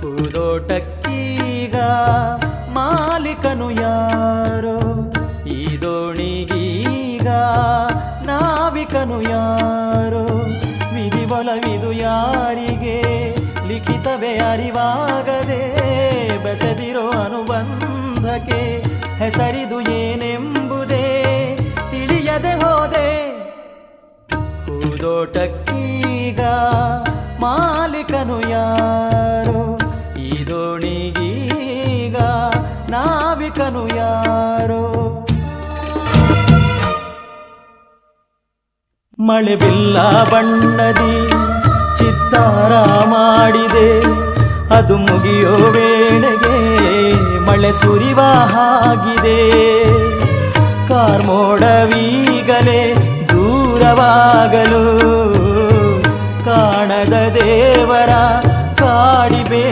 ಹೂದೋಟಕ್ಕೀಗ ಮಾಲೀಕನು ಯಾರೋ, ಈ ದೋಣಿಗೀಗ ನಾವಿಕನು ಯಾರೋ. ವಿಧಿ ಬಲವಿದು ಯಾರಿಗೆ ಲಿಖಿತವೇ ಅರಿವಾಗದೆ, ಬೆಸೆದಿರೋ ಅನುಬಂಧಕ್ಕೆ ಹೆಸರಿದು ಏನೆಂಬುದೇ ತಿಳಿಯದೆ ಹೋದೆ. ಹೂದೋಟಕ್ಕೀಗ ಮಾಲೀಕನು ಯಾರೋ, ಈ ದೋಣಿಗೀಗ ನಾವಿಕನು ಯಾರೋ. ಮಳೆ ಬಿಲ್ಲ ಬಣ್ಣದಿ ಚಿತ್ತಾರ ಮಾಡಿದೆ, ಅದು ಮುಗಿಯೋ ವೇಳೆಗೆ ಮಳೆ ಸುರಿವ ಹಾಗಿದೆ. ಕಾರ್ಮೋಡವೀಗಲೇ ದೂರವಾಗಲು ಕಾಣದ ದೇವರ